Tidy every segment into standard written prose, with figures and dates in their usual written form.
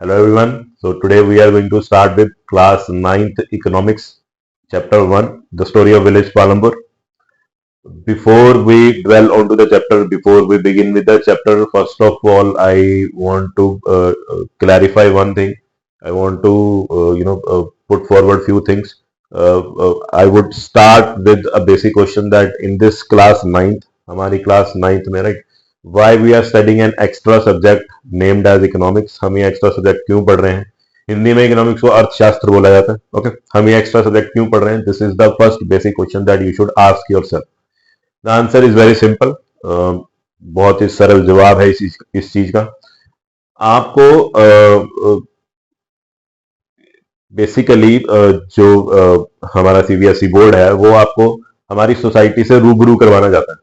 Hello everyone. So today we are going to start with class ninth economics, chapter 1, the story of village Palampur. Before we dwell onto the chapter, before we begin with the chapter, first of all, I want to clarify one thing. I want to put forward few things. I would start with a basic question that in this class ninth, हमारी class ninth में right, why we are studying an extra subject named as economics. हम ये extra subject क्यों पढ़ रहे हैं? हिंदी में economics को अर्थशास्त्र बोला जाता है. ओके, हम ये एक्स्ट्रा सब्जेक्ट क्यों पढ़ रहे हैं? This is the first basic question that you should ask yourself. The answer is very simple. बहुत ही सरल जवाब है इस चीज का. आपको बेसिकली जो हमारा सीबीएसई बोर्ड है वो आपको हमारी सोसाइटी से रूबरू करवाना चाहता है.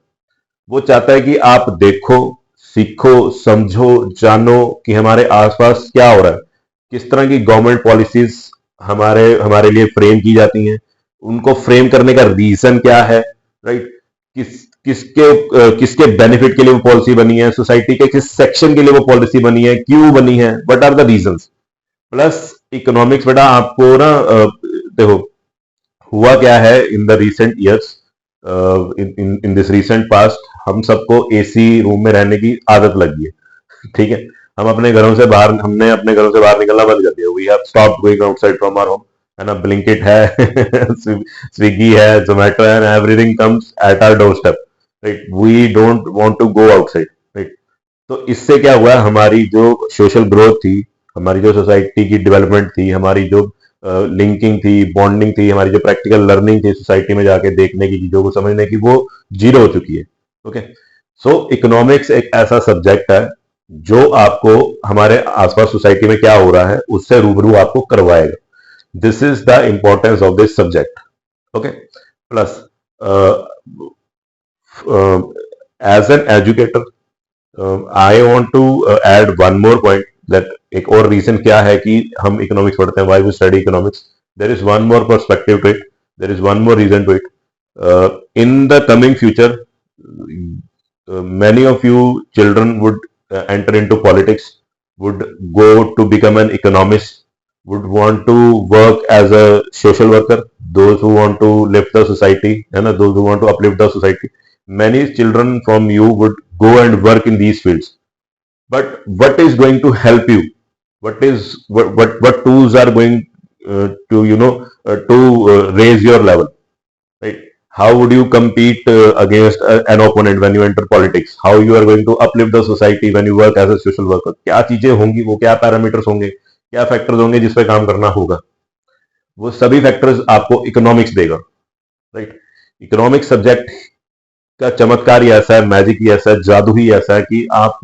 वो चाहता है कि आप देखो, सीखो, समझो, जानो कि हमारे आसपास क्या हो रहा है, किस तरह की गवर्नमेंट पॉलिसीज हमारे हमारे लिए फ्रेम की जाती हैं, उनको फ्रेम करने का रीजन क्या है, राइट? किसके बेनिफिट के लिए वो पॉलिसी बनी है, सोसाइटी के किस सेक्शन के लिए वो पॉलिसी बनी है, क्यों बनी है, what are the reasons. Plus economics बेटा आपको ना देखो हुआ क्या है in the recent years, in this recent past हम सबको एसी रूम में रहने की आदत लगी है. ठीक है, हमने अपने घरों से बाहर निकलना बंद कर दिया. We have stopped going outside from our home. है ना, ब्लिंकिट है, स्विगी है, जोमेटो है, everything comes at our door step. Right, we don't want to go outside. Right, तो इससे क्या हुआ, हमारी जो सोशल ग्रोथ थी, हमारी जो सोसाइटी की डेवलपमेंट थी, हमारी जो लिंकिंग थी, बॉन्डिंग थी, हमारी जो प्रैक्टिकल लर्निंग थी सोसाइटी में जाके देखने की, चीजों को समझने की, वो जीरो हो चुकी है. ओके, सो इकोनॉमिक्स एक ऐसा सब्जेक्ट है जो आपको हमारे आसपास सोसाइटी में क्या हो रहा है उससे रूबरू आपको करवाएगा. This is the importance of this subject. Okay, plus as an educator I want to add one more point that एक और रीजन क्या है कि हम इकोनॉमिक्स पढ़ते हैं, why we study economics. There is one more perspective to it, there is one more reason to it. In the coming future many of you children would enter into politics, would go to become an economist, would want to work as a social worker, those who want to lift the society, and those who want to uplift the society. Many children from you would go and work in these fields. But what is going to help you? What tools are going to raise your level? Right? How would you compete against an opponent when you enter politics? How you are going to uplift the society when you work as a social worker? क्या चीजें होंगी, वो क्या parameters होंगे, क्या factors होंगे जिस पे काम करना होगा, वो सभी फैक्टर्स आपको इकोनॉमिक्स देगा. राइट, इकोनॉमिक्स सब्जेक्ट का चमत्कार ही ऐसा है, मैजिक ही ऐसा है, जादू ही ऐसा है कि आप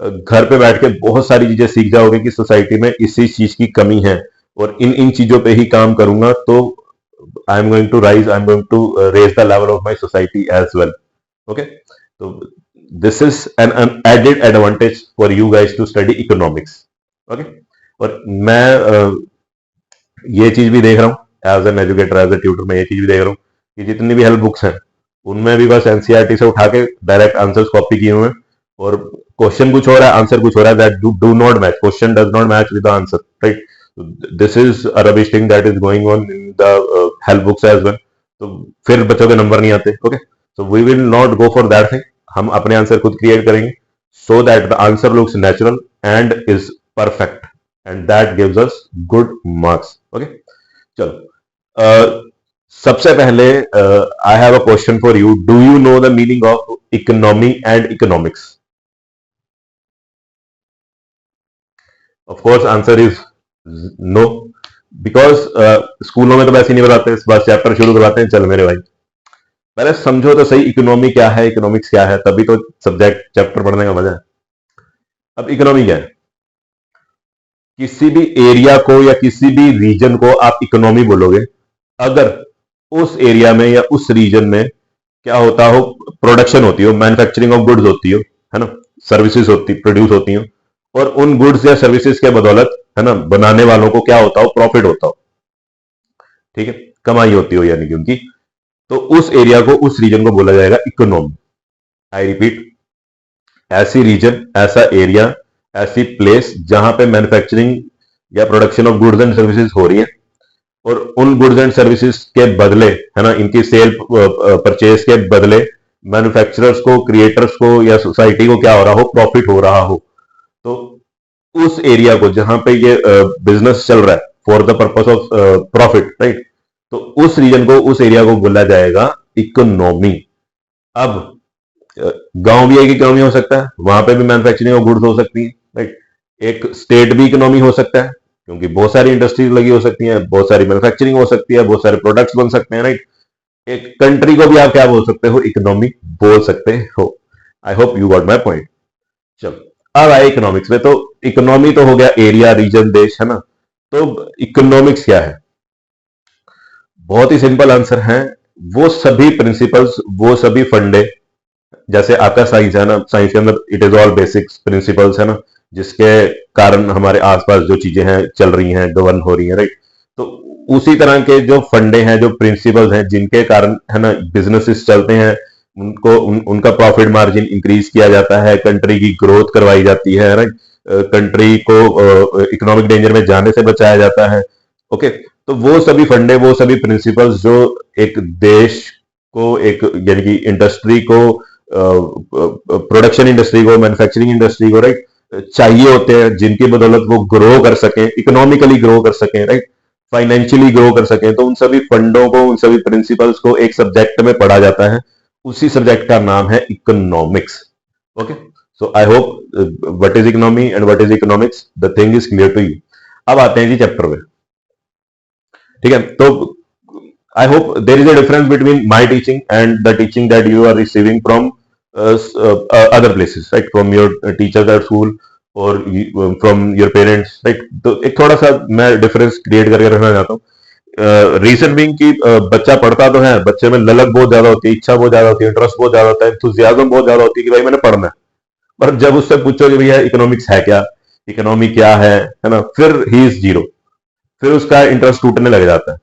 घर पे बैठ के बहुत सारी चीजें सीख जाओगे कि सोसाइटी में इसी चीज की कमी है और इन इन चीजों पे ही काम करूंगा तो I'm going to raise the level of my society as well. Okay, so this is an added advantage for you guys to study economics. Okay, और मैं ये चीज भी देख रहा हूँ as an educator, as a tutor, मैं ये चीज भी देख रहा हूँ कि जितनी भी हेल्प बुक्स हैं उनमें भी बस एनसीईआरटी से उठा के डायरेक्ट आंसर्स कॉपी किए हुए हैं और क्वेश्चन कुछ हो रहा है, आंसर कुछ हो रहा है. That do not match, question does not match with the answer. Right, this is a rubbish thing that is going on in the help books as well. तो फिर बच्चों के नंबर नहीं आते. Okay, so we will not go for that thing. हम अपने answer खुद create करेंगे so that the answer looks natural and is perfect and that gives us good marks. Okay, चलो सबसे पहले I have a question for you. Do you know the meaning of economy and economics? Of course answer is no, because स्कूलों में तो वैसे नहीं बताते, इस बार चैप्टर शुरू करवाते हैं. चल मेरे भाई पहले समझो तो सही, इकोनॉमी क्या है, इकोनॉमिक्स क्या है, तभी तो सब्जेक्ट चैप्टर पढ़ने का मजा है. अब इकोनॉमी क्या है? किसी भी एरिया को या किसी भी रीजन को आप इकोनॉमी बोलोगे अगर उस एरिया में या उस रीजन में क्या होता हो, प्रोडक्शन होती हो, मैन्युफैक्चरिंग ऑफ गुड्स होती हो, है ना, सर्विसेज होती प्रोड्यूस होती हो, और उन गुड्स या सर्विसेज के बदौलत, है ना, बनाने वालों को क्या होता हो, प्रॉफिट होता हो. ठीक है, कमाई होती हो यानी कि उनकी. तो उस एरिया को, उस रीजन को बोला जाएगा इकोनॉमी. आई रिपीट, ऐसी रीजन, ऐसा एरिया ऐसी प्लेस जहां पे मैन्युफैक्चरिंग या production of goods and services हो रही है, और उन गुड्स एंड सर्विसेज के बदले, है ना, इनकी सेल परचेज के बदले मैन्युफैक्चरर्स को, क्रिएटर्स को या सोसाइटी को क्या हो रहा हो, प्रॉफिट हो रहा हो। तो उस एरिया को जहां पे ये बिजनेस चल रहा है for the purpose of profit, right, तो उस रीजन को, उस एरिया को बोला जाएगा इकोनॉमी। अब गांव भी एक इकोनॉमी हो सकता है, वहां पे भी मैन्युफैक्चरिंग ऑफ गुड्स हो सकती है, राइट। एक स्टेट भी इकोनॉमी हो सकता है, क्योंकि बहुत सारी इंडस्ट्रीज लगी हो सकती हैं, बहुत सारी मैन्युफैक्चरिंग हो सकती है, बहुत सारे प्रोडक्ट्स बन सकते हैं, राइट। एक कंट्री को भी आप क्या बोल सकते हो, इकोनॉमी बोल सकते हो। I hope you got my point. चलो अब आए इकोनॉमिक्स में। तो इकोनॉमी तो हो गया एरिया, रीजन, देश, है ना। तो इकोनॉमिक्स क्या है? बहुत ही सिंपल आंसर है, वो सभी प्रिंसिपल्स, वो सभी फंडे, जैसे आपका साइंस है ना, साइंस के अंदर it is all basics principles, है ना, जिसके कारण हमारे आसपास जो चीजें हैं चल रही हैं, गवर्न हो रही हैं, राइट। तो उसी तरह के जो फंडे हैं, जो प्रिंसिपल्स हैं, जिनके कारण, है ना, बिजनेसेस चलते हैं, उनका प्रॉफिट मार्जिन इंक्रीज किया जाता है, कंट्री की ग्रोथ करवाई जाती है, राइट, कंट्री को इकोनॉमिक डेंजर में जाने से बचाया जाता है। ओके, तो वो सभी फंडे, वो सभी प्रिंसिपल्स जो एक देश को, एक यानी कि इंडस्ट्री को, प्रोडक्शन इंडस्ट्री को, मैन्युफैक्चरिंग इंडस्ट्री को, राइट, चाहिए होते हैं, जिनकी बदौलत वो ग्रो कर सकें, इकोनॉमिकली ग्रो कर सकें, राइट, फाइनेंशियली ग्रो कर सकें, तो उन सभी फंडों को, उन सभी प्रिंसिपल्स को एक सब्जेक्ट में पढ़ा जाता है। उसी सब्जेक्ट का नाम है economics. Okay, so I hope what is economy and what is economics, the thing is clear to you. अब आते हैं जी चैप्टर में, ठीक है। तो I hope there is a difference between my teaching and the teaching that you are receiving from other places, right? From your teachers at school or from your parents, right? तो एक थोड़ा सा मैं difference create करके रखना चाहता हूँ। Reason being कि बच्चा पढ़ता तो है, बच्चे में ललक बहुत ज्यादा होती है, इच्छा बहुत ज्यादा होती है, इंटरेस्ट बहुत ज्यादा होता है, एंथुसियाज्म बहुत ज्यादा होती है कि भाई मैंने पढ़ना है। पर जब उससे पूछो कि भैया इकोनॉमिक्स है क्या, इकोनॉमी क्या है ना, फिर ही इज जीरो। फिर उसका इंटरेस्ट टूटने लग जाता है।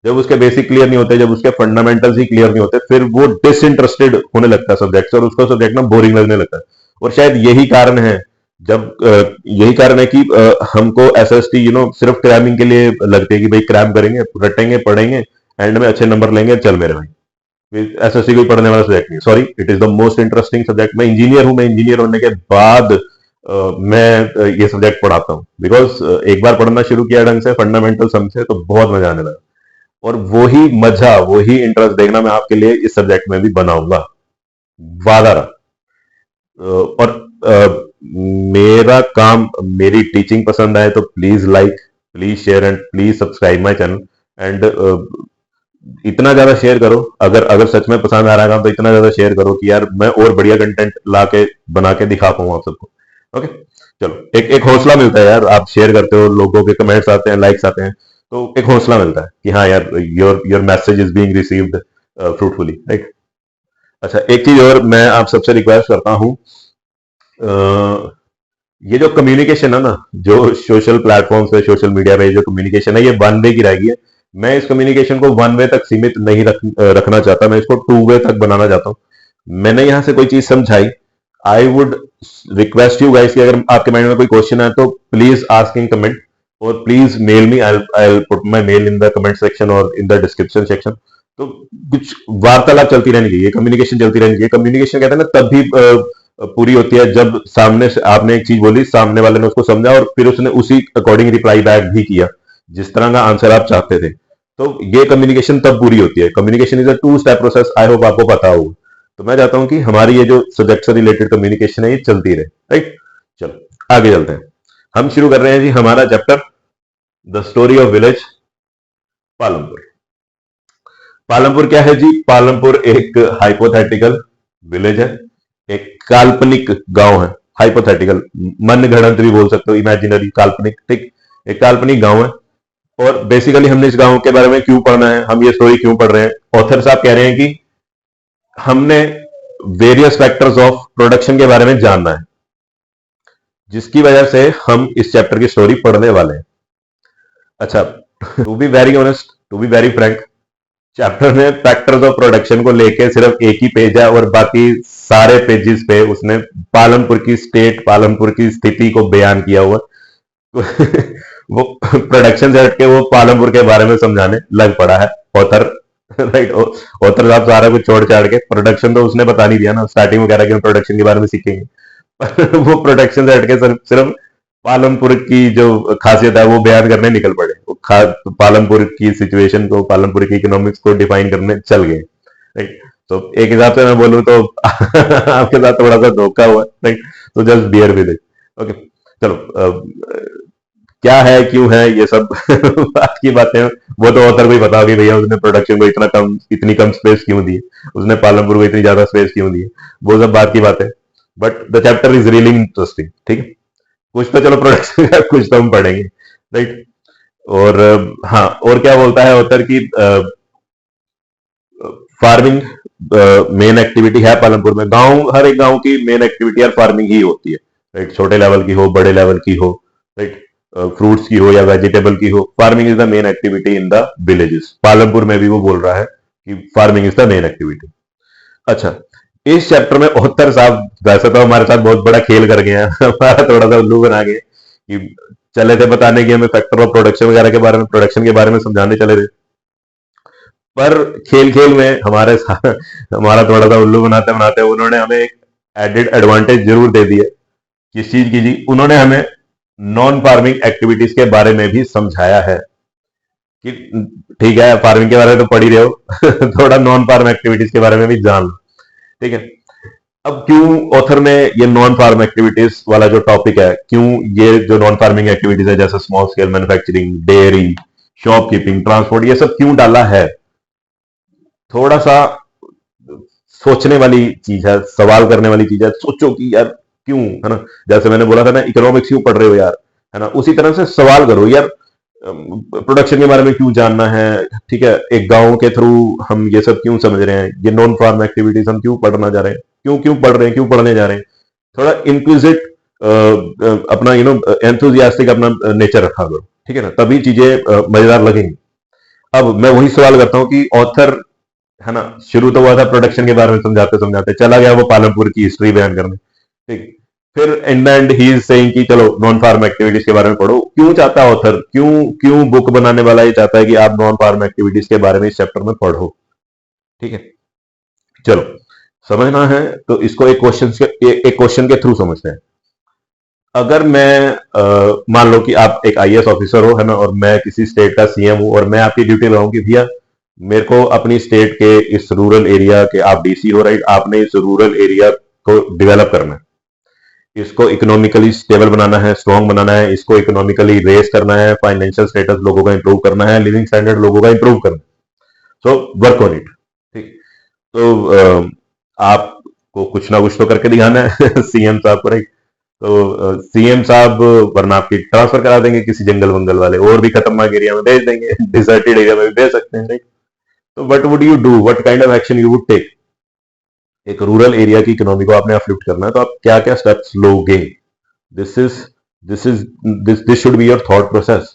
जब उसके बेसिक क्लियर नहीं होते, जब उसके फंडामेंटल्स ही क्लियर नहीं होते, फिर वो डिसइंटरेस्टेड होने लगता है सब्जेक्ट से, और उसको सब्जेक्ट ना बोरिंग लगने लगता है। और शायद यही कारण है, यही कारण है कि हमको एसएसटी सिर्फ क्रैमिंग के लिए लगती है कि भाई क्रैम करेंगे, रटेंगे, पढ़ेंगे, एंड में अच्छे नंबर लेंगे, चल मेरे भाई। एसएससी कोई पढ़ने वाला सब्जेक्ट नहीं, sorry, it is the most interesting subject. मैं इंजीनियर हूं, मैं इंजीनियर होने के बाद मैं ये सब्जेक्ट पढ़ाता हूँ, बिकॉज एक बार पढ़ना शुरू किया ढंग से, फंडामेंटल समझे, तो बहुत मजा आने लगा। और वही मजा, वही इंटरेस्ट देखना मैं आपके लिए इस सब्जेक्ट में भी बनाऊंगा, वादा रहा। और मेरा काम, मेरी टीचिंग पसंद आए तो please like, please share and please subscribe my channel. And इतना ज्यादा शेयर करो, अगर अगर सच में पसंद आ रहा है तो इतना ज्यादा शेयर करो कि यार मैं और बढ़िया कंटेंट ला के बना के दिखा पाऊँ आप सबको। ओके, चलो, एक एक हौसला मिलता है यार, आप शेयर करते हो, लोगों के कमेंट्स आते हैं, लाइक्स आते हैं, तो एक हौसला मिलता है कि हाँ यार, your message is being received fruitfully, right. अच्छा, एक चीज और मैं आप सबसे रिक्वेस्ट करता हूं, ये जो कम्युनिकेशन है ना, जो सोशल प्लेटफॉर्म्स पे, सोशल मीडिया पे जो कम्युनिकेशन है, ये वन वे की रहेगी। मैं इस कम्युनिकेशन को वन वे तक सीमित नहीं रखना चाहता, मैं इसको टू वे तक बनाना चाहता हूं। मैंने यहां से कोई चीज समझाई, I would request you guys कि अगर आपके माइंड में कोई क्वेश्चन है तो प्लीज आस्क इन कमेंट, और please mail me, I put my mail in the comment section और इन द डिस्क्रिप्शन सेक्शन। तो कुछ वार्तालाप चलती रहनी चाहिए, कम्युनिकेशन चलती रहनी चाहिए। कम्युनिकेशन कहते हैं ना तब भी पूरी होती है जब सामने से आपने एक चीज बोली, सामने वाले ने उसको समझा और फिर उसने उसी अकॉर्डिंग रिप्लाई बैक भी किया, जिस तरह का आंसर आप चाहते थे। तो ये कम्युनिकेशन तब पूरी होती है। Communication is a two step process, I hope आपको पता होगा। तो मैं चाहता हूं कि हमारी ये जो सब्जेक्ट से रिलेटेड कम्युनिकेशन है, ये चलती रहे, राइट। चलो आगे चलते हैं, हम शुरू कर रहे हैं जी हमारा chapter, the story of village Palampur. Palampur क्या है जी? पालमपुर एक हाइपोथेटिकल विलेज है, एक काल्पनिक गांव है। हाइपोथेटिकल, मन गढ़ंत भी बोल सकते हो, इमेजिनरी, काल्पनिक, ठीक, एक काल्पनिक गांव है। और बेसिकली हमने इस गांव के बारे में क्यों पढ़ना है, हम ये स्टोरी क्यों पढ़ रहे हैं? ऑथर साहब कह रहे हैं कि हमने वेरियस फैक्टर्स ऑफ प्रोडक्शन के बारे में जानना है, जिसकी वजह से हम इस चैप्टर की स्टोरी पढ़ने वाले हैं। अच्छा, to be very honest, to be very frank, chapter में फैक्टर्स ऑफ प्रोडक्शन को लेके सिर्फ एक ही पेज है और बाकी सारे पेजेस पे उसने पालमपुर की स्टेट, पालमपुर की स्थिति को बयान किया हुआ। वो प्रोडक्शन से हटके वो पालमपुर के बारे में समझाने लग पड़ा है ऑथर। राइट, ऑथर साहब सारा कुछ छोड़ छाड़ के, प्रोडक्शन तो उसने बता नहीं दिया ना स्टार्टिंग में, कह रहा कि हम प्रोडक्शन के बारे में सीखेंगे। वो प्रोडक्शन से हटके सिर्फ पालमपुर की जो खासियत है वो बयान करने निकल पड़े। वो पालमपुर की सिचुएशन को, पालमपुर की इकोनॉमिक्स को डिफाइन करने चल गए। राइट, तो एक हिसाब से मैं बोलूं तो आपके साथ थोड़ा सा धोखा हुआ। राइट, तो just bear with it. Okay, चलो क्या है, क्यों है, ये सब बात की बातें वो तो ऑथर को ही पता होगी, भैया उसने प्रोडक्शन को इतनी कम स्पेस क्यों दी, उसने पालमपुर को इतनी ज्यादा स्पेस क्यों दी, वो सब बात की बात है। But the chapter is really interesting. ठीक है, कुछ तो चलो प्रोडक्शन का कुछ तो हम पढ़ेंगे। राइट, और हाँ, और क्या बोलता है ऑथर की फार्मिंग मेन एक्टिविटी है पालमपुर में। गांव, हर एक गांव की मेन एक्टिविटी यार फार्मिंग ही होती है। राइट, छोटे लेवल की हो, बड़े लेवल की हो, राइट, फ्रूट्स की हो या वेजिटेबल की हो, farming is the main activity in the villages. Palampur में भी वो बोल रहा है कि farming is the main activity. अच्छा, इस चैप्टर में ऑथर साहब वैसे तो हमारे साथ बहुत बड़ा खेल कर गए हैं, हमारा थोड़ा सा उल्लू बना गए कि चले थे बताने की हमें फैक्टर ऑफ प्रोडक्शन वगैरह के बारे में, प्रोडक्शन के बारे में समझाने चले थे, पर खेल खेल में हमारे साथ हमारा थोड़ा सा उल्लू बनाते बनाते उन्होंने हमें एक एडेड एडवांटेज जरूर दे दिया। किस चीज की जी? उन्होंने हमें नॉन फार्मिंग एक्टिविटीज के बारे में भी समझाया है कि ठीक है फार्मिंग के बारे में तो पढ़ ही रहे हो थोड़ा नॉन फार्म एक्टिविटीज के बारे में भी जान लो। ठीक है, अब क्यों ऑथर ने ये नॉन फार्म एक्टिविटीज वाला जो टॉपिक है, क्यों ये जो नॉन फार्मिंग एक्टिविटीज है जैसे small scale manufacturing, dairy, shopkeeping, transport, ये सब क्यों डाला है? थोड़ा सा सोचने वाली चीज है, सवाल करने वाली चीज है। सोचो कि यार क्यों, है ना, जैसे मैंने बोला था ना इकोनॉमिक्स क्यों पढ़ रहे हो यार, है ना, उसी तरह से सवाल करो यार प्रोडक्शन के बारे में क्यों जानना है। ठीक है, एक गांव के थ्रू हम ये सब क्यों समझ रहे हैं, ये नॉन फार्म एक्टिविटीज हम क्यों पढ़ना जा रहे हैं, क्यों क्यों पढ़ रहे हैं, क्यों पढ़ने जा रहे हैं। थोड़ा इंक्विजिट अपना एंथुजियास्टिक अपना नेचर रखा करो। ठीक है ना, तभी चीजें मजेदार लगेंगी। अब मैं वही सवाल करता हूं कि ऑथर, है ना, शुरू तो हुआ था प्रोडक्शन के बारे में समझाते समझाते, चला गया वो पालमपुर की हिस्ट्री बयान करने। ठीक, फिर in the and he is saying कि चलो नॉन फार्म एक्टिविटीज के बारे में पढ़ो। क्यों चाहता है ऑथर, क्यों क्यों बुक बनाने वाला ये चाहता है कि आप नॉन फार्म एक्टिविटीज के बारे में इस चैप्टर में पढ़ो? ठीक है, चलो समझना है तो इसको एक क्वेश्चन के थ्रू समझते हैं। अगर मैं मान लो कि आप एक आईएएस ऑफिसर हो, है ना, और मैं किसी स्टेट का सीएम हूं, और मैं आपकी ड्यूटी लगाऊं कि भैया मेरे को अपनी स्टेट के इस रूरल एरिया के, आप डीसी हो, राइट, आपने इस रूरल एरिया को डेवलप करना है, इसको इकोनॉमिकली स्टेबल बनाना है, स्ट्रॉन्ग बनाना है, इसको इकोनॉमिकली रेस करना है, फाइनेंशियल स्टेटस लोगों का इंप्रूव करना है, लिविंग स्टैंडर्ड लोगों का इंप्रूव करना है। So work on it. ठीक, तो आपको कुछ ना कुछ तो करके दिखाना है सीएम साहब को, राइट। तो सीएम साहब वरना आपकी ट्रांसफर करा देंगे किसी जंगल वंगल वाले और भी खतरनाक एरिया में भेज देंगे, डिसर्टेड एरिया में भी भेज सकते हैं, राइट। तो what would you do, what kind of action you would take? एक रूरल एरिया की इकोनॉमी को आपने अपलिफ्ट करना है तो आप क्या क्या स्टेप्स लोगे? This is this should be your thought process,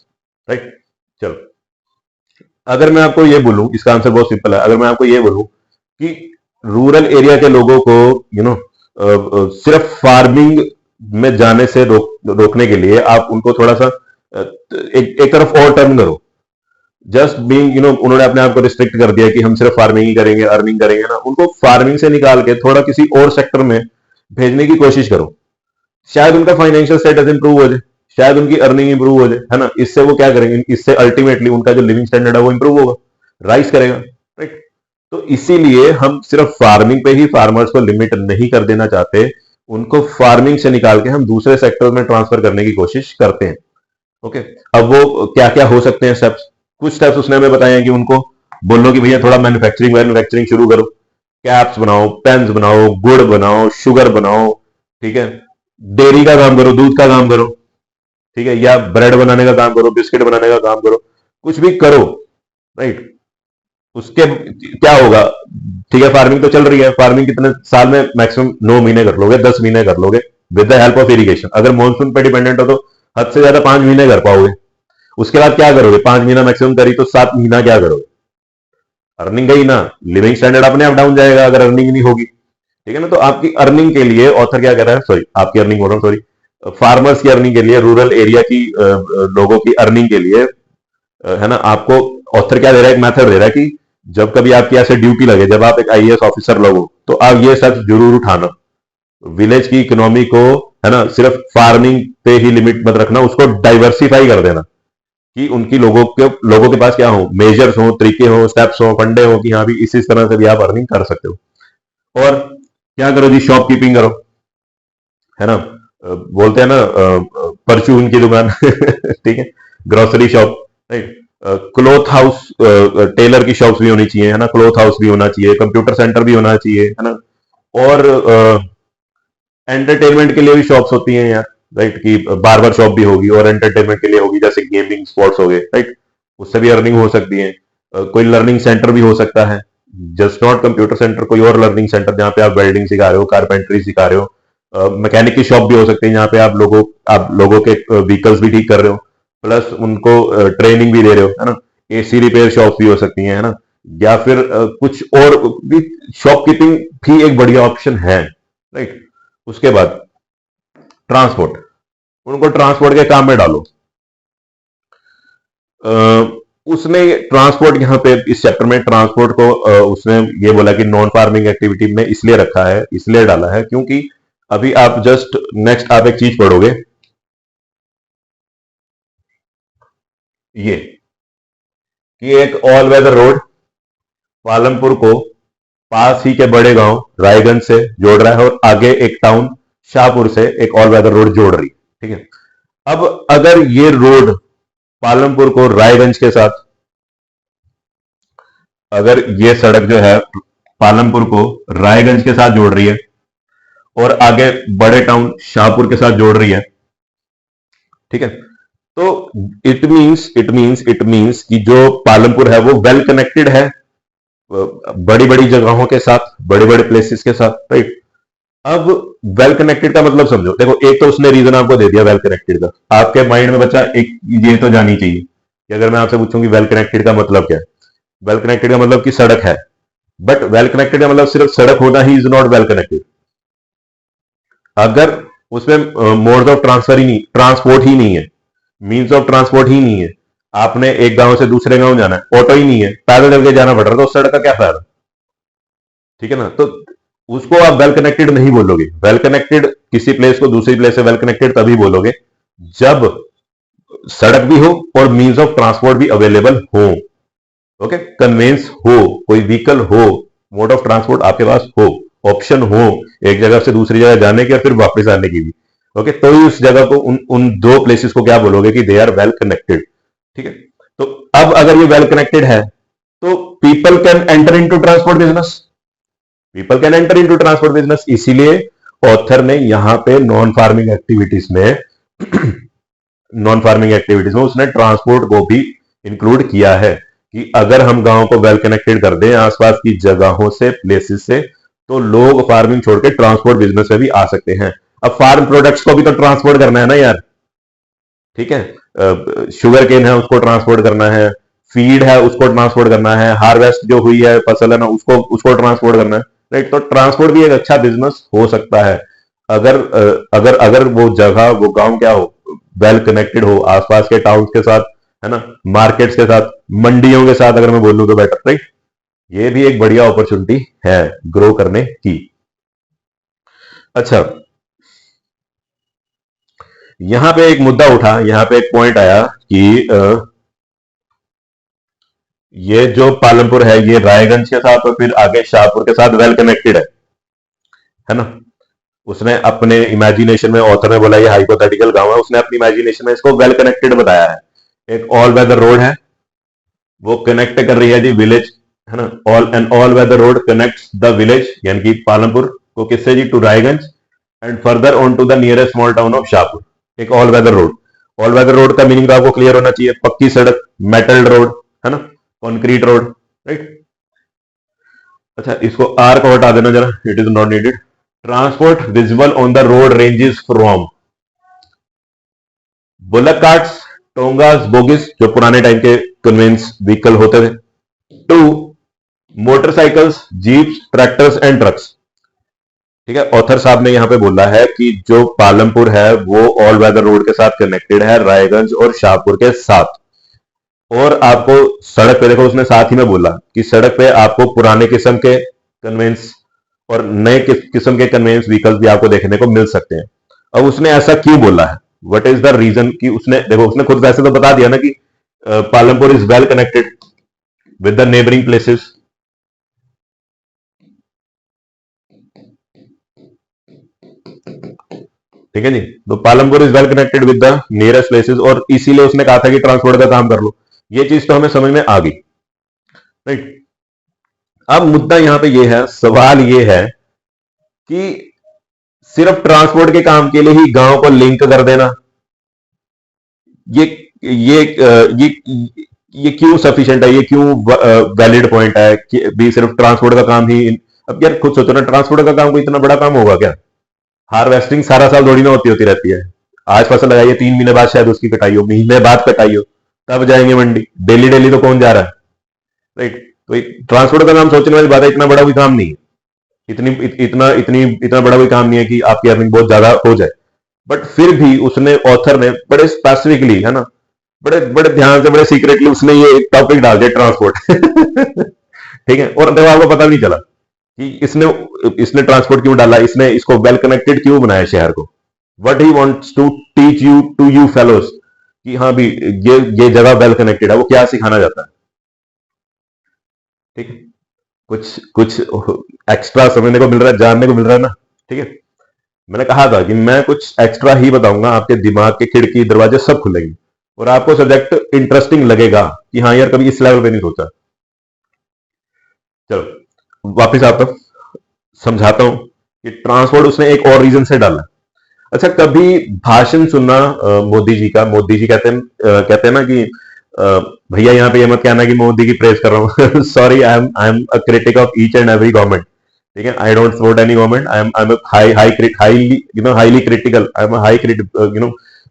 right. चलो, अगर मैं आपको ये बोलूं, इसका आंसर बहुत सिंपल है। अगर मैं आपको ये बोलूं कि रूरल एरिया के लोगों को सिर्फ फार्मिंग में जाने से रोकने के लिए आप उनको थोड़ा सा एक तरफ और टर्न करो। जस्ट बीइंग उन्होंने अपने आप को रिस्ट्रिक्ट कर दिया कि हम सिर्फ फार्मिंग ही करेंगे, अर्निंग करेंगे ना, उनको फार्मिंग से निकाल के थोड़ा किसी और सेक्टर में भेजने की कोशिश करो। शायद उनका फाइनेंशियल स्टेटस इंप्रूव हो जाए, शायद उनकी अर्निंग इंप्रूव हो जाए, है ना। इससे वो क्या करेंगे, इससे अल्टीमेटली उनका जो लिविंग स्टैंडर्ड है वो इंप्रूव होगा, राइज करेगा, राइट। तो इसीलिए हम सिर्फ फार्मिंग पे ही फार्मर्स को लिमिट नहीं कर देना चाहते, उनको फार्मिंग से निकाल के हम दूसरे सेक्टर में ट्रांसफर करने की कोशिश करते हैं। ओके, अब वो क्या क्या हो सकते हैं स्टेप्स? कुछ स्टेप्स उसने हमें बताए हैं कि उनको बोलो कि भैया थोड़ा मैन्युफैक्चरिंग शुरू करो, कैप्स बनाओ, पेन्स बनाओ, गुड़ बनाओ, शुगर बनाओ, ठीक है, डेयरी का काम करो, दूध का काम करो, ठीक है, या ब्रेड बनाने का काम करो, बिस्किट बनाने का काम करो, कुछ भी करो, राइट। उसके क्या होगा? ठीक है, फार्मिंग तो चल रही है, फार्मिंग कितने साल में? मैक्सिमम 9 महीने कर लोगे, 10 महीने कर लोगे with the help of irrigation. अगर मानसून पे डिपेंडेंट हो तो हद से ज्यादा 5 महीने कर पाओगे। उसके बाद क्या करोगे? 5 महीना मैक्सिमम करी तो 7 महीना क्या करोगे? अर्निंग गई ना, लिविंग स्टैंडर्ड अपने आप डाउन जाएगा अगर अर्निंग नहीं होगी। ठीक है ना। तो आपकी अर्निंग के लिए ऑथर क्या कह रहा है, सॉरी आपकी अर्निंग बोल रहा हूं, सॉरी फार्मर्स की अर्निंग के लिए, रूरल एरिया की लोगों की अर्निंग के लिए, है ना, आपको ऑथर क्या दे रहा है, एक मेथड दे रहा है कि जब कभी आपकी ऐसे ड्यूटी लगे, जब आप एक आईएएस ऑफिसर लगो, तो आप ये सब जरूर उठाना, विलेज की इकोनॉमी को, है ना, सिर्फ फार्मिंग पे ही लिमिट मत रखना, उसको डाइवर्सिफाई कर देना कि उनकी लोगों के पास क्या हो, मेजर्स हो, तरीके हो, स्टेप्स हो, फंडे हो, कि हाँ भी इस तरह से भी आप अर्निंग कर सकते हो। और क्या करो जी, शॉपकीपिंग करो, है ना, बोलते हैं ना परचून की दुकान ठीक है, grocery shop, right, cloth house, tailor की शॉप्स भी होनी चाहिए, है ना, क्लोथ हाउस भी होना चाहिए, कंप्यूटर सेंटर भी होना चाहिए, है ना। और एंटरटेनमेंट के लिए भी शॉप्स होती हैं यार, राइट, कि बार्बर शॉप भी होगी और एंटरटेनमेंट के लिए होगी, जैसे गेमिंग स्पॉट्स हो गए, राइट, उससे भी अर्निंग हो सकती है। कोई लर्निंग सेंटर भी हो सकता है, जस्ट नॉट कंप्यूटर सेंटर, कोई और लर्निंग सेंटर जहाँ पे आप वेल्डिंग सिखा रहे हो, कारपेंट्री सिखा रहे हो, मैकेनिक की शॉप भी हो सकती है जहाँ पे आप लोगों के व्हीकल्स भी ठीक कर रहे हो, प्लस उनको ट्रेनिंग भी दे रहे हो, है ना। एसी रिपेयर शॉप भी हो सकती है ना, या फिर कुछ और भी, शॉपकीपिंग भी एक बढ़िया ऑप्शन है, राइट। उसके बाद ट्रांसपोर्ट, उनको ट्रांसपोर्ट के काम में डालो। उसने ट्रांसपोर्ट यहाँ पे इस चैप्टर में ट्रांसपोर्ट को उसने ये बोला कि नॉन फार्मिंग एक्टिविटी में इसलिए रखा है, इसलिए डाला है, क्योंकि अभी आप जस्ट नेक्स्ट आप एक चीज पढ़ोगे, ये कि एक ऑल वेदर रोड पालमपुर को पास ही के बड़े गांव रायगंज से जोड़ रहा है, और आगे एक टाउन शाहपुर से एक ऑल वेदर रोड जोड़ रही है। ठीक है, अब अगर ये रोड पालमपुर को रायगंज के साथ, अगर ये सड़क जो है पालमपुर को रायगंज के साथ जोड़ रही है और आगे बड़े टाउन शाहपुर के साथ जोड़ रही है, ठीक है, तो इट मींस कि जो पालमपुर है वो वेल कनेक्टेड है बड़ी बड़ी जगहों के साथ, बड़े बड़े प्लेसेस के साथ, राइट। अब वेल कनेक्टेड का मतलब समझो, देखो एक तो उसने रीजन आपको दे दिया वेल कनेक्टेड का, आपके माइंड में बच्चा एक ये तो जानी चाहिए कि अगर मैं आपसे पूछूं कि वेल कनेक्टेड का मतलब क्या है, वेल कनेक्टेड का मतलब कि सड़क है, बट वेल कनेक्टेड का मतलब सिर्फ सड़क होना he is not well connected. अगर उसमें मोड्स ऑफ ट्रांसफर ही नहीं, ट्रांसपोर्ट ही नहीं है, मीन्स ऑफ ट्रांसपोर्ट ही नहीं है, आपने एक गांव से दूसरे गांव जाना है, ऑटो ही नहीं है, पैदल चल के जाना पड़ रहा है, तो उस सड़क का क्या फायदा। ठीक है ना, तो उसको आप वेल कनेक्टेड नहीं बोलोगे। वेल कनेक्टेड किसी प्लेस को दूसरी प्लेस से वेल कनेक्टेड तभी बोलोगे जब सड़क भी हो और मीन्स ऑफ ट्रांसपोर्ट भी अवेलेबल हो, ओके, कन्वेंस हो, कोई व्हीकल हो, मोड ऑफ ट्रांसपोर्ट आपके पास हो, ऑप्शन हो एक जगह से दूसरी जगह जाने की और फिर वापस आने की भी, ओके, तो ही उस जगह को, उन दो प्लेसेस को क्या बोलोगे कि दे आर वेल कनेक्टेड। ठीक है, तो अब अगर ये वेल कनेक्टेड है तो people can enter into transport business, people can enter into transport business, इसीलिए ऑथर ने यहां पे नॉन फार्मिंग एक्टिविटीज में नॉन फार्मिंग एक्टिविटीज में उसने ट्रांसपोर्ट को भी इंक्लूड किया है कि अगर हम गांव को वेल कनेक्टेड कर दें आसपास की जगहों से, प्लेसेस से, तो लोग फार्मिंग छोड़ के ट्रांसपोर्ट बिजनेस में भी आ सकते हैं। अब फार्म प्रोडक्ट्स को भी तो ट्रांसपोर्ट करना है ना यार, ठीक है, शुगर केन है उसको ट्रांसपोर्ट करना है, फीड है उसको ट्रांसपोर्ट करना है, हार्वेस्ट जो हुई है फसल है ना उसको उसको ट्रांसपोर्ट करना है, राइट। तो ट्रांसपोर्ट भी एक अच्छा बिजनेस हो सकता है अगर अगर अगर वो जगह, वो गांव क्या हो, वेल कनेक्टेड हो आसपास के टाउन के साथ, है ना, मार्केट्स के साथ, मंडियों के साथ, अगर मैं बोलूं तो बेटर, राइट। ये भी एक बढ़िया अपॉर्चुनिटी है ग्रो करने की। अच्छा, यहां पे एक मुद्दा उठा, यहां पे एक पॉइंट आया कि ये जो पालमपुर है ये रायगंज के साथ और फिर आगे शाहपुर के साथ वेल कनेक्टेड है ना। उसने अपने इमेजिनेशन में, ऑथर ने बोला ये हाइपोथेटिकल गांव है, उसने अपनी इमेजिनेशन में इसको वेल कनेक्टेड बताया है। एक ऑल वेदर रोड है, वो कनेक्ट कर रही है जी विलेज, है ना, all weather road connects the village यानी कि पालमपुर को किससे जी, to Raiganj, and further on to the nearest small town of Shahpur. एक all weather road, all weather road का मीनिंग तो आपको क्लियर होना चाहिए, पक्की सड़क, मेटल रोड, है ना, कॉन्क्रीट रोड, राइट। अच्छा, इसको आर को हटा देना जरा, it is not needed. Transport visible on the road ranges from bullock carts, tongas, bogeys जो पुराने टाइम के कन्वेंस व्हीकल होते थे, to motorcycles, jeeps, tractors and trucks. ठीक है, ऑथर साहब ने यहां पे बोला है कि जो पालमपुर है वो ऑल वेदर रोड के साथ कनेक्टेड है, रायगंज और शाहपुर के साथ। और आपको सड़क पे, देखो उसने साथ ही में बोला कि सड़क पे आपको पुराने किस्म के कन्वेंस और नए किस्म के कन्वेंस व्हीकल्स भी आपको देखने को मिल सकते हैं। अब उसने ऐसा क्यों बोला है, व्हाट इज द रीजन, कि उसने देखो उसने खुद वैसे तो बता दिया ना कि Palampur is well connected with the neighbouring places. ठीक है जी, तो Palampur is well connected with the nearest places, और इसीलिए उसने कहा था कि ट्रांसपोर्ट का काम कर लो। ये चीज तो हमें समझ में आ गई, राइट। अब मुद्दा यहां पे ये है, सवाल ये है कि सिर्फ ट्रांसपोर्ट के काम के लिए ही गांव को लिंक कर देना, ये ये क्यों सफिशिएंट है, ये क्यों वैलिड पॉइंट है कि भी सिर्फ ट्रांसपोर्ट का काम ही। अब यार खुद सोचो ना, ट्रांसपोर्ट का काम कोई इतना बड़ा काम होगा क्या? हार्वेस्टिंग सारा साल थोड़ी ना होती होती रहती है। आज फसल लगाइए, 3 महीने बाद शायद उसकी कटाई हो, महीने बाद कटाई हो, तब जाएंगे मंडी। डेली डेली तो कौन जा रहा है, राइट। तो ट्रांसपोर्ट का नाम सोचने वाली बात है, इतना बड़ा कोई काम नहीं है। इतना बड़ा कोई काम नहीं है कि आपकी अर्निंग बहुत ज्यादा हो जाए। बट फिर भी उसने, ऑथर ने बड़े स्पेसिफिकली, है ना, बड़े बड़े ध्यान से, बड़े सीक्रेटली उसने ये एक टॉपिक डाल दिया, ट्रांसपोर्ट। ठीक है, और देखो आपको पता भी नहीं चला कि इसने इसने ट्रांसपोर्ट क्यों डाला, इसने इसको वेल कनेक्टेड क्यों बनाया शहर को। What he wants to teach you, to you fellows, कि हाँ भी ये जगह वेल कनेक्टेड है, वो क्या सिखाना चाहता है। ठीक है, कुछ कुछ एक्स्ट्रा समझने को मिल रहा है, जानने को मिल रहा है ना। ठीक है, मैंने कहा था कि मैं कुछ एक्स्ट्रा ही बताऊंगा, आपके दिमाग के खिड़की दरवाजे सब खुलेंगे और आपको सब्जेक्ट इंटरेस्टिंग लगेगा कि हाँ यार कभी इस लेवल पे नहीं सोचा। चलो वापिस आता हूं, समझाता हूं कि ट्रांसपोर्ट उसने एक और रीजन से डाला। अच्छा, कभी भाषण सुनना मोदी जी का, मोदी जी कहते हैं ना कि भैया यहाँ पे ये मत कहना कि मोदी की प्रेज कर रहा हूँ। Sorry, I am a critic of each and every government. ठीक है, I don't support any government, I am highly critical, I am high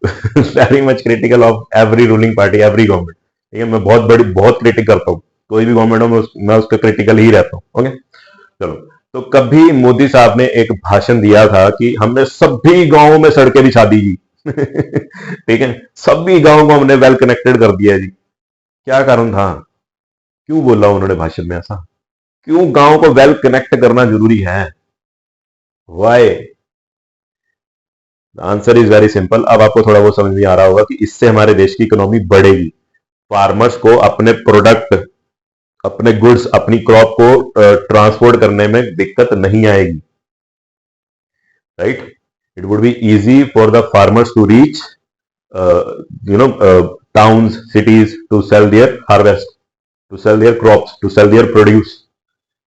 very much critical of every ruling party, every government. ठीक है, मैं बहुत critic करता हूँ, कोई भी गवर्नमेंट हो मैं उसका क्रिटिकल ही रहता हूँ। ओके, चलो। तो कभी मोदी साहब ने एक भाषण दिया था कि हमने सभी गांवों में सड़कें बिछा दी जी। ठीक है, सभी गांवों को हमने वेल कनेक्टेड कर दिया जी। क्या कारण था, क्यों बोला उन्होंने भाषण में ऐसा, क्यों गांव को वेल कनेक्ट करना जरूरी है, why? Answer is very simple. अब आपको थोड़ा बहुत समझ में आ रहा होगा कि इससे हमारे देश की इकोनॉमी बढ़ेगी, फार्मर्स को अपने प्रोडक्ट, अपने गुड्स, अपनी क्रॉप को ट्रांसपोर्ट करने में दिक्कत नहीं आएगी, right. It would be easy for the farmers to reach towns, cities, to sell their harvest, to sell their crops, to sell their produce।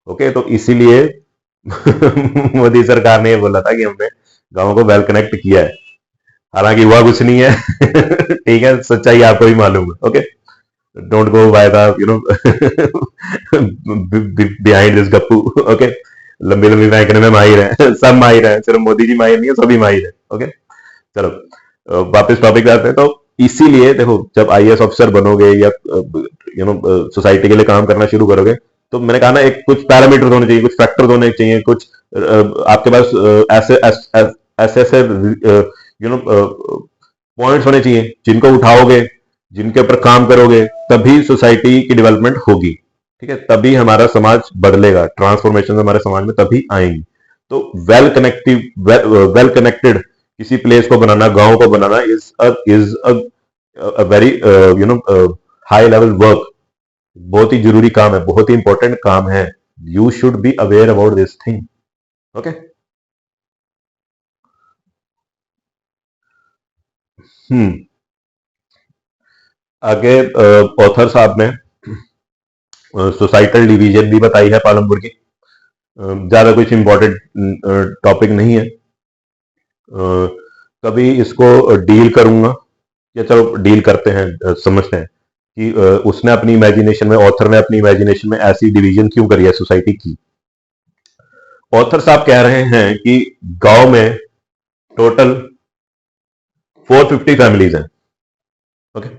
Okay, तो इसीलिए मोदी सरकार ने ये बोला था कि हमने गांवों को वेल कनेक्ट किया है, हालांकि हुआ कुछ नहीं है। ठीक है, सच्चाई आपको भी मालूम है। Okay, don't go by the behind this Gappu. Okay, लंबी लंबी फेंकने में माहिर है, सब माहिर है, सिर्फ मोदी जी माहिर नहीं है, सभी माहिर है। ओके, चलो वापस टॉपिक पे आते हैं। तो इसीलिए देखो, जब आईएएस ऑफिसर बनोगे या सोसाइटी के लिए काम करना शुरू करोगे, तो मैंने कहा ना, एक कुछ पैरामीटर्स होने चाहिए, कुछ फैक्टर्स होने चाहिए, कुछ आपके पास ऐसे ऐसे पॉइंट्स होने चाहिए जिनको उठाओगे, जिनके ऊपर काम करोगे, तभी सोसाइटी की डेवलपमेंट होगी। ठीक है, तभी हमारा समाज बदलेगा, ट्रांसफॉर्मेशन हमारे समाज में तभी आएंगी। तो वेल कनेक्टेड किसी प्लेस को बनाना, गांव को बनाना is a very high level work, बहुत ही जरूरी काम है, बहुत ही इंपॉर्टेंट काम है। You should be aware about this thing. Okay, आगे ऑथर साहब ने सोसाइटल डिवीजन भी बताई है पालमपुर की। ज्यादा कुछ इंपॉर्टेंट टॉपिक नहीं है, कभी इसको डील करूंगा, या चलो डील करते हैं, समझते हैं कि उसने अपनी इमेजिनेशन में, ऑथर ने अपनी इमेजिनेशन में ऐसी डिवीजन क्यों करी है सोसाइटी की। ऑथर साहब कह रहे हैं कि गांव में टोटल 450 फैमिलीज हैं। ओके,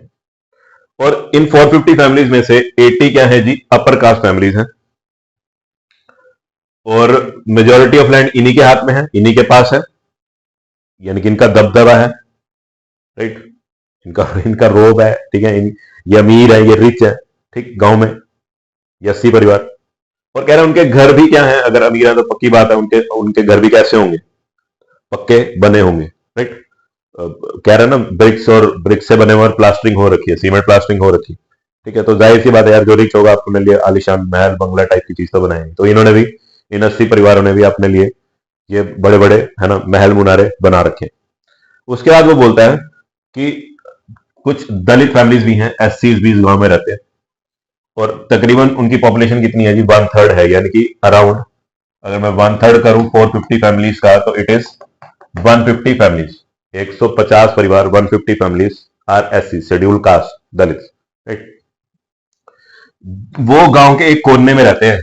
और इन 450 फैमिलीज में से 80 क्या है जी, अपर कास्ट फैमिलीज हैं, और मेजोरिटी ऑफ लैंड इन्हीं के हाथ में है, इन्हीं के पास है, यानी कि इनका दबदबा है, राइट, इनका इनका रोब है, ठीक है, ये अमीर है, ये रिच है, ठीक, गांव में ये 80 परिवार। और कह रहे हैं उनके घर भी क्या है, अगर अमीर है तो पक्की बात है उनके उनके घर भी कैसे होंगे, पक्के बने होंगे, राइट। कह रहे हैं ना, ब्रिक्स और ब्रिक्स से बने हुए और प्लास्टरिंग हो रखी है, सीमेंट प्लास्टरिंग हो रखी है, ठीक है। तो जाहिर सी बात है यार, जो रिच होगा अपने लिए आलिशान महल बंगला टाइप की चीज तो बनाएंगे। तो इन्होंने भी, इन 80 परिवारों ने भी अपने लिए ये बड़े बड़े, है ना, महल मुनारे बना रखे। उसके बाद वो बोलता है कि कुछ दलित फैमिलीज भी हैं, एससी भी इस गांव में रहते हैं, और तकरीबन उनकी पॉपुलेशन कितनी है जी, 1/3 है, यानी कि अराउंड, अगर मैं 1/3 करूं 450 फैमिलीज का, तो इट इज 150 फैमिलीज, 150 परिवार, 150 families are SC, schedule caste, Dalit, right. वो गांव के एक कोने में रहते हैं,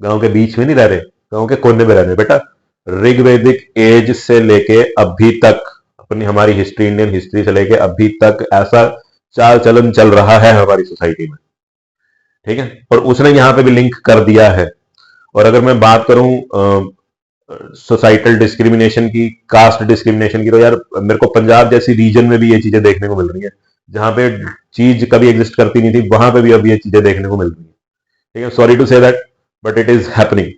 गांव के बीच में नहीं रह रहे, गांव के कोने में रह रहे हैं बेटा। ऋग्वैदिक एज से लेके अभी तक, अपनी हमारी हिस्ट्री, इंडियन हिस्ट्री से लेके अभी तक ऐसा चाल चलन चल रहा है हमारी सोसाइटी में, ठीक है। और उसने यहां पे भी लिंक कर दिया है। और अगर मैं बात करूं सोसाइटल डिस्क्रिमिनेशन की, कास्ट डिस्क्रिमिनेशन की, तो यार मेरे को पंजाब जैसी रीजन में भी ये चीजें देखने को मिल रही है, जहां पे चीज कभी एग्जिस्ट करती नहीं थी, वहां पे भी अब ये चीजें देखने को मिल रही है, ठीक है। Sorry to say that, but it is happening.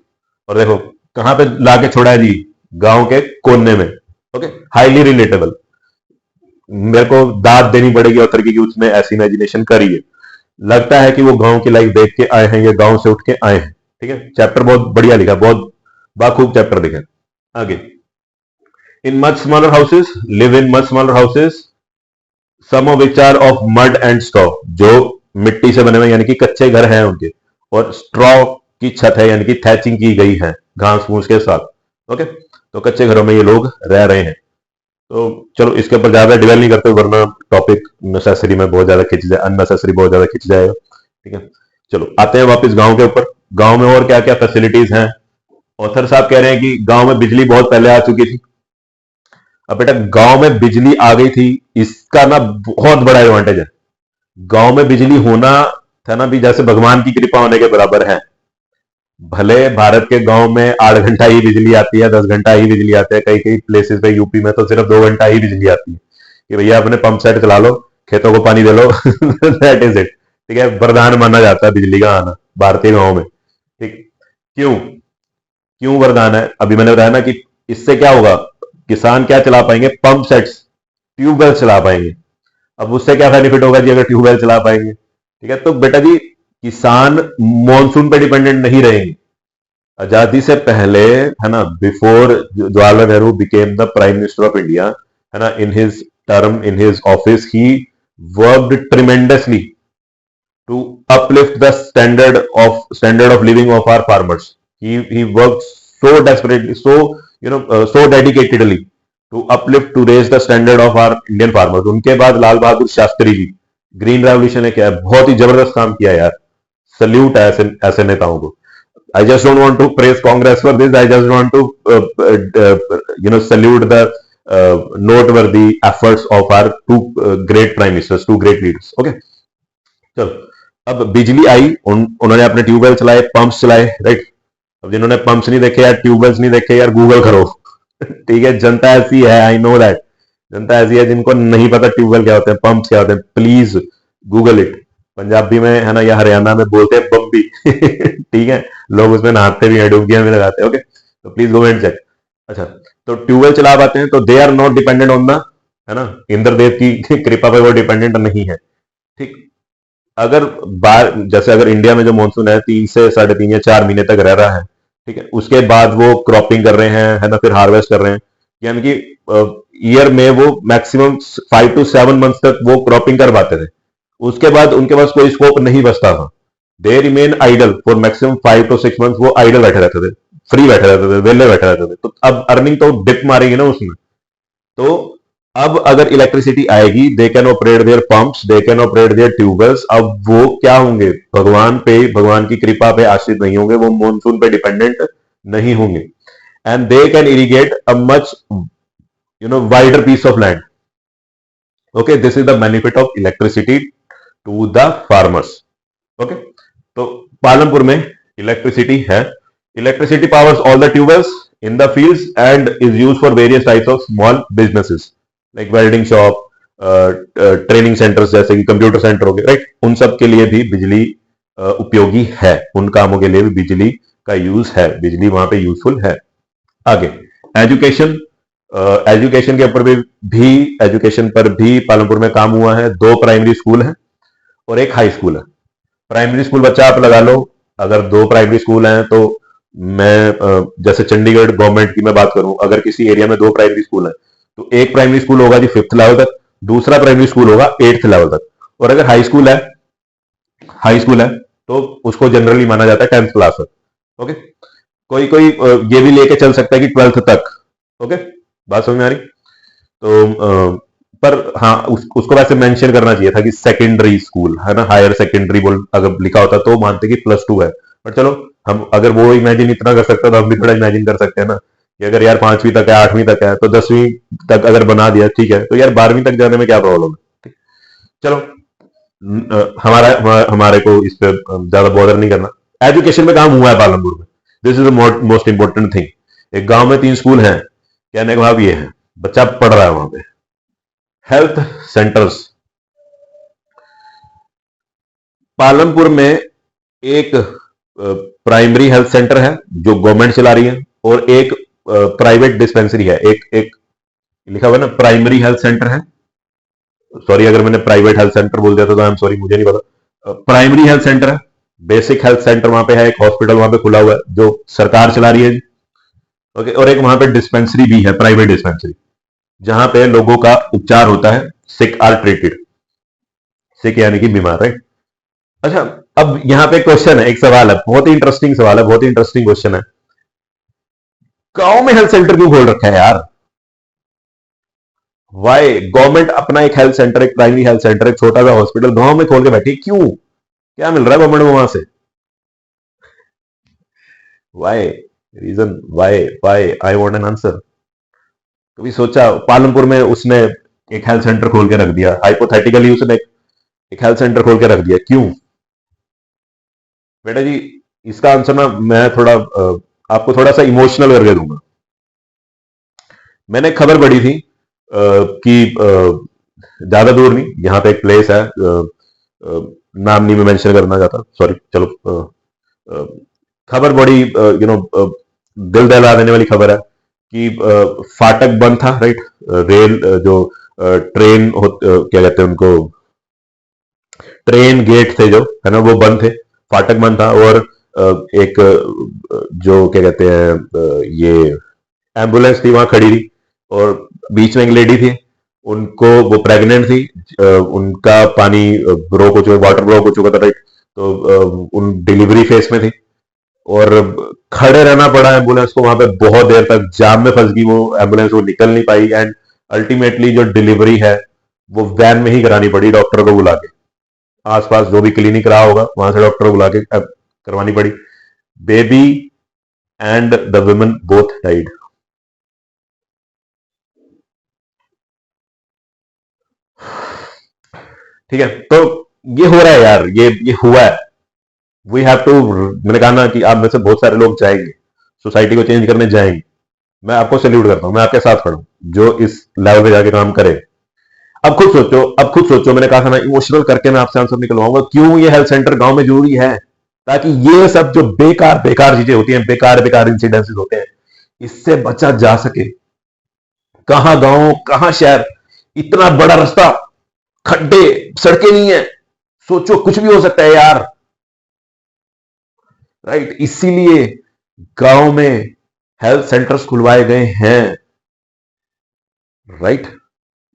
और देखो कहां पे लाके छोड़ा है जी, गांव के कोने में, ओके, हाईली रिलेटेबल। मेरे को दाद देनी पड़ेगी ऑथर की कि उसने ऐसी इमेजिनेशन करी है। लगता है कि वो गांव की लाइफ देख के आए हैं, ये गांव से उठ के आए हैं, ठीक है। चैप्टर बहुत बढ़िया लिखा, बहुत बाखूब चैप्टर लिखा। आगे, in much smaller houses, live in much smaller houses, some of which are of mud and straw, जो मिट्टी से बने हुए यानी कि कच्चे घर हैं उनके, और स्ट्रॉ की छत है, यानी कि थैचिंग की गई है घास फूस के साथ, ओके। तो कच्चे घरों में ये लोग रह रहे हैं। तो चलो इसके ऊपर ज्यादा डिवेल नहीं करते, वरना टॉपिक नेसेसरी में बहुत ज्यादा खिंच जाए, अननेसेसरी बहुत ज्यादा खिंच जाएगा, ठीक है। चलो आते हैं वापस गांव के ऊपर। गांव में और क्या क्या फैसिलिटीज हैं। ऑथर साहब कह रहे हैं कि गांव में बिजली बहुत पहले आ चुकी थी। अब बेटा गांव में बिजली आ गई थी, इसका ना बहुत बड़ा एडवांटेज है। गांव में बिजली होना था ना भी, jैसे भगवान की कृपा होने के बराबर है। भले भारत के गांव में 8 घंटा ही बिजली आती है, 10 घंटा ही बिजली आती है, कई कई प्लेसेस पे यूपी में तो सिर्फ 2 घंटा ही बिजली आती है, कि भैया अपने पंप सेट चला लो, खेतों को पानी दे लो, दैट इज इट, ठीक है। वरदान माना जाता है बिजली का आना भारतीय गांव में, ठीक। क्यों, क्यों वरदान है, अभी मैंने बताया ना कि इससे क्या होगा, किसान क्या चला पाएंगे, पंप सेट्स, ट्यूबवेल चला पाएंगे। अब उससे क्या बेनिफिट होगा जी, अगर ट्यूबवेल चला पाएंगे, ठीक है। तो बेटा जी किसान मॉनसून पे डिपेंडेंट नहीं रहेंगे। आजादी से पहले, है ना, before Jawaharlal Nehru became the prime minister of India, है ना, in his term, in his office, he worked tremendously to uplift the standard of living of our farmers. He worked so desperately, so so dedicatedly to uplift, to raise the standard of our Indian farmers. उनके बाद Lal Bahadur Shastri ji, green revolution ने क्या है, बहुत ही जबरदस्त काम किया यार। सल्यूट है ऐसे ऐसे नेताओं को। I just don't want to praise Congress for this. I just want to salute the noteworthy efforts of our two great prime ministers, two great leaders. Okay, चलो अब बिजली आई, उन्होंने अपने ट्यूबवेल चलाए, पंप्स चलाए, राइट। अब जिन्होंने पंप्स नहीं देखे यार, ट्यूबवेल्स नहीं देखे यार, गूगल करो, ठीक है। जनता ऐसी है, आई नो दैट, जनता ऐसी है जिनको नहीं पता ट्यूबवेल क्या होते हैं, पंप्स क्या होते हैं। Please Google it. पंजाबी में, है ना, या हरियाणा में बोलते हैं बम्बी, ठीक है। लोग उसमें नहाते भी हैं, डुबकियां भी लगाते हैं, ओके। तो प्लीज गो एंड चेक। अच्छा, तो ट्यूबवेल चला पाते हैं, तो they are not dependent on the, है ना, इंद्रदेव की कृपा पे वो डिपेंडेंट नहीं है, ठीक। अगर बार जैसे अगर इंडिया में जो मानसून है 3 से 3.5 या 4 महीने तक रह रहा है, ठीक है, उसके बाद वो क्रॉपिंग कर रहे हैं, है ना, फिर हार्वेस्ट कर रहे हैं, यानी कि ईयर में वो मैक्सिमम 5 to 7 मंथ्स तक वो क्रॉपिंग कर पाते थे। उसके बाद उनके पास कोई स्कोप नहीं बचता था। They remain idle for maximum 5 to 6 months, वो आइडल बैठे रहते थे, फ्री बैठे रहते थे, वेले बैठे रहते थे। तो अब अर्निंग तो डिप मारेगी ना उसमें। तो अब अगर इलेक्ट्रिसिटी आएगी, they can operate their pumps, they can operate their tubewells. अब वो क्या होंगे, भगवान पे, भगवान की कृपा पे आश्रित नहीं होंगे, वो मॉनसून पे डिपेंडेंट नहीं होंगे। And they can irrigate a much wider piece of land. Okay, this is the benefit of electricity to the farmers. Okay, तो पालमपुर में इलेक्ट्रिसिटी है, Electricity powers all the tubewells in the fields and is used for various types of small businesses like welding shop, training centres जैसे कि computer centre हो गए, right, उन सब के लिए भी बिजली उपयोगी है, उन कामों के लिए भी बिजली का यूज है, बिजली वहां पे यूजफुल है। आगे एजुकेशन, एजुकेशन के ऊपर भी एजुकेशन पर भी पालमपुर में काम हुआ है। 2 प्राइमरी स्कूल हैं और 1 हाई स्कूल है। प्राइमरी स्कूल बच्चा आप लगा लो, अगर 2 प्राइमरी स्कूल हैं तो मैं जैसे चंडीगढ़ गवर्नमेंट की मैं बात करूं, अगर किसी एरिया में 2 प्राइमरी स्कूल है तो एक प्राइमरी स्कूल होगा जी 5th लेवल तक, दूसरा प्राइमरी स्कूल होगा 8th लेवल तक, और अगर हाई स्कूल है तो उसको जनरली माना जाता है 10th क्लास तक। ओके, कोई कोई ये भी लेके चल सकता है कि 12th तक। ओके, बात समझ में आ रही? तो पर हाँ, उसको वैसे मेंशन करना चाहिए था कि सेकेंडरी स्कूल है ना, हायर सेकेंडरी बोल अगर लिखा होता तो मानते कि +2 है। पर चलो, हम अगर वो इमेजिन इतना कर सकते तो हम भी थोड़ा इमेजिन कर सकते हैं ना कि अगर यार 5वीं तक है, 8वीं तक है, तो 10वीं तक अगर बना दिया ठीक है, तो यार 12वीं तक जाने में क्या प्रॉब्लम है? चलो, हमारे को इस पे ज्यादा बॉदर नहीं करना। एजुकेशन में काम हुआ है पालमपुर में, this is the most important thing. एक गांव में 3 स्कूल हैं, कहने का भाव ये है, बच्चा पढ़ रहा है वहां पे। हेल्थ सेंटर्स, पालमपुर में एक प्राइमरी हेल्थ सेंटर है जो गवर्नमेंट चला रही है, और एक प्राइवेट डिस्पेंसरी है। एक एक लिखा हुआ है ना, प्राइमरी हेल्थ सेंटर है। सॉरी अगर मैंने प्राइवेट हेल्थ सेंटर बोल दिया तो आई एम सॉरी, मुझे नहीं पता। प्राइमरी हेल्थ सेंटर है, बेसिक हेल्थ सेंटर वहां पे है, एक हॉस्पिटल वहां पे खुला हुआ है जो सरकार चला रही है। ओके, और एक वहां पे डिस्पेंसरी भी है, प्राइवेट डिस्पेंसरी, जहां पे लोगों का उपचार होता है। सिक आर ट्रीटेड, सिक यानी कि बीमार, राइट। अच्छा, अब यहां पे क्वेश्चन है, एक सवाल है, बहुत ही इंटरेस्टिंग सवाल है, बहुत ही इंटरेस्टिंग क्वेश्चन है। गांव में हेल्थ सेंटर क्यों खोल रखा है यार? वाई गवर्नमेंट अपना एक हेल्थ सेंटर, एक प्राइमरी हेल्थ सेंटर, एक छोटा सा हॉस्पिटल गांव में खोल के बैठी, क्यों? क्या मिल रहा है गवर्नमेंट को वहां से? Why, reason, why I want an answer. कभी सोचा पालमपुर में उसने एक हेल्थ सेंटर खोल के रख दिया, हाइपोथेटिकली उसने एक हेल्थ सेंटर खोल के रख दिया, क्यों? बेटा जी, इसका आंसर ना मैं थोड़ा आपको थोड़ा सा इमोशनल करके दूंगा। मैंने खबर पढ़ी थी कि ज्यादा दूर नहीं, यहाँ पे एक प्लेस है, नाम नहीं मैं मेंशन करना चाहता, सॉरी। चलो, खबर बड़ी दिल दहला देने वाली खबर है कि फाटक बंद था, राइट, रेल जो ट्रेन क्या कहते हैं उनको, ट्रेन गेट थे जो है ना, वो बंद थे, फाटक बंद था, और एक जो क्या कहते हैं ये एम्बुलेंस थी वहां खड़ी थी, और बीच में एक लेडी थी, उनको, वो प्रेग्नेंट थी, उनका पानी ब्रोक हो चुका, वाटर ब्रोक हो चुका था, राइट, तो उन डिलीवरी फेस में थी, और खड़े रहना पड़ा एम्बुलेंस को वहां पे, बहुत देर तक जाम में फंस गई वो एम्बुलेंस, वो निकल नहीं पाई, एंड अल्टीमेटली जो डिलीवरी है वो वैन में ही करानी पड़ी, डॉक्टर को बुला के, आसपास जो भी क्लिनिक रहा होगा वहां से डॉक्टर को बुला के करवानी पड़ी। Baby and the women both died. ठीक है, तो ये हो रहा है यार, ये हुआ है। वी हैव टू, मैंने कहा ना कि आप में से बहुत सारे लोग जाएंगे, सोसाइटी को चेंज करने जाएंगे, मैं आपको सैल्यूट करता हूं, मैं आपके साथ खड़ा हूं, जो इस लेवल पे जाके काम करे। अब खुद सोचो, मैंने कहा था ना इमोशनल करके मैं आपसे आंसर निकलवाऊंगा, क्यों ये हेल्थ सेंटर गांव में जरूरी है? ताकि ये सब जो बेकार बेकार चीजें होती हैं, बेकार बेकार इंसिडेंसेस होते हैं, इससे बचा जा सके। कहां गांव, कहां शहर, इतना बड़ा रास्ता, खड्डे, सड़कें नहीं है, सोचो कुछ भी हो सकता है यार, राइट। इसीलिए गांव में हेल्थ सेंटर्स खुलवाए गए हैं, right.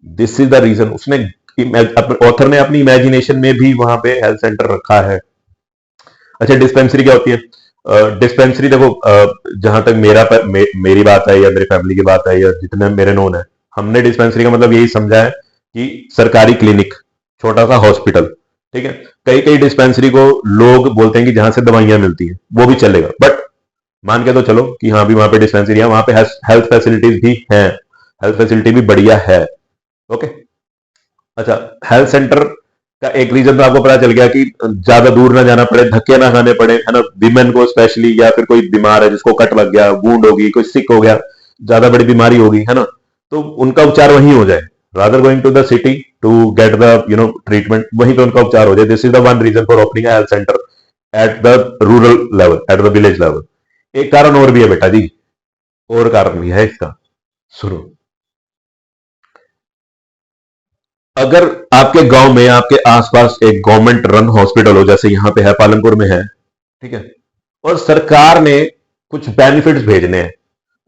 This is the reason. उसने, ऑथर ने अपनी इमेजिनेशन में भी वहां पे हेल्थ सेंटर रखा है। अच्छा, डिस्पेंसरी क्या होती है? डिस्पेंसरी देखो, जहां तक मेरी बात है या मेरी फैमिली की बात है या जितने मेरे नोन है, हमने डिस्पेंसरी का मतलब यही समझा है कि सरकारी क्लिनिक, छोटा सा हॉस्पिटल, ठीक है। कई कई डिस्पेंसरी को लोग बोलते हैं कि जहां से दवाइयां मिलती हैं, वो भी चलेगा, बट मान के तो चलो कि हाँ भी वहां पे डिस्पेंसरी है, वहां पे हेल्थ फैसिलिटीज भी हैं, हेल्थ फैसिलिटी भी बढ़िया है। ओके, अच्छा, हेल्थ सेंटर का एक रीजन तो आपको पता चल गया कि ज्यादा दूर ना जाना पड़े, धक्के ना खाने पड़े, है ना, विमेन को स्पेशली, या फिर कोई बीमार है जिसको कट लग गया, वूंड होगी, कोई सिक हो गया, ज्यादा बड़ी बीमारी होगी, है ना, तो उनका उपचार वहीं हो जाए, rather going to the city to get the treatment, वहीं पे उनका उपचार हो जाए। This is the one reason for opening health centre at the rural level, at the village level. एक कारण और भी है बेटा जी, और कारण भी है इसका, सुनो। अगर आपके गांव में, आपके आसपास एक गवर्नमेंट रन हॉस्पिटल हो, जैसे यहां पे है, पालनपुर में है, ठीक है, और सरकार ने कुछ बेनिफिट्स भेजने हैं,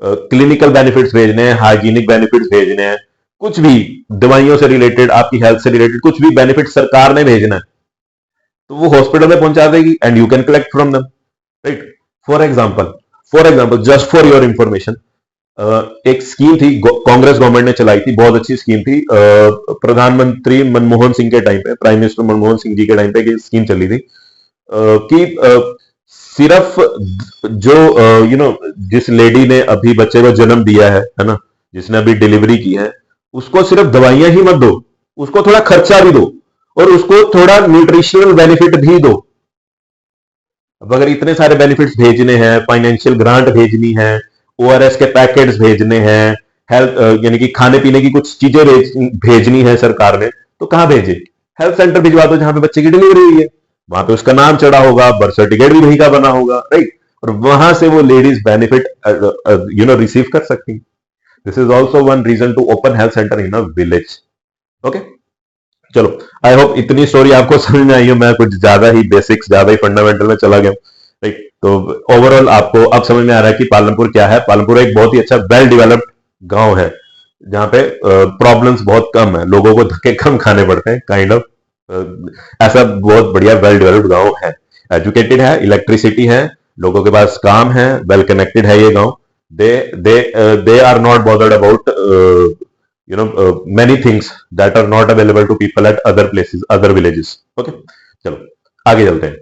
क्लिनिकल बेनिफिट्स भेजने हैं, हाइजीनिक बेनिफिट्स भेजने हैं, कुछ भी दवाइयों से रिलेटेड, आपकी हेल्थ से रिलेटेड कुछ भी बेनिफिट सरकार ने भेजना है, तो वो हॉस्पिटल में पहुंचा देगी and you can collect from them, right. For example just for your information, एक स्कीम थी, कांग्रेस गवर्नमेंट ने चलाई थी, बहुत अच्छी स्कीम थी, प्रधानमंत्री मनमोहन सिंह के टाइम पे, प्राइम मिनिस्टर मनमोहन सिंह जी के टाइम पे स्कीम चली थी, कि सिर्फ जो जिस लेडी ने अभी बच्चे को जन्म दिया है ना, जिसने अभी डिलीवरी की है, उसको सिर्फ दवाइयां ही मत दो, उसको थोड़ा खर्चा भी दो, और उसको थोड़ा न्यूट्रिशनल बेनिफिट भी दो। अब अगर इतने सारे बेनिफिट्स भेजने हैं, फाइनेंशियल ग्रांट भेजनी है, ओआरएस के पैकेट्स भेजने हैं, हेल्थ यानी कि खाने पीने की कुछ चीजें भेजनी है सरकार ने, तो कहां भेजे? हेल्थ सेंटर भिजवा दो जहां पे बच्चे की डिलीवरी हुई है, वहां पे उसका नाम चढ़ा होगा, बर्थ सर्टिफिकेट भी वहीं का बना होगा, राइट, और वहां से वो लेडीज बेनिफिट रिसीव कर सकती। This is also one reason to open health centre in a village. Okay, चलो, आई होप इतनी स्टोरी आपको समझ में आई हो, मैं कुछ ज्यादा ही बेसिक्स, ज्यादा ही फंडामेंटल में चला गया, राइट। तो ओवरऑल आपको अब समझ में आ रहा है कि पालनपुर क्या है। पालनपुर एक बहुत ही अच्छा वेल डेवलप्ड गांव है, जहां पे प्रॉब्लम्स बहुत कम है, लोगों को धक्के कम खाने पड़ते हैं, काइंड ऑफ ऐसा बहुत बढ़िया वेल डेवलप्ड गांव है, एजुकेटेड है, इलेक्ट्रिसिटी है, लोगों के पास काम है, वेल कनेक्टेड है ये गांव। They they they are not bothered about many things that are not available to people at other places, other villages। Okay, चलो आगे चलते हैं।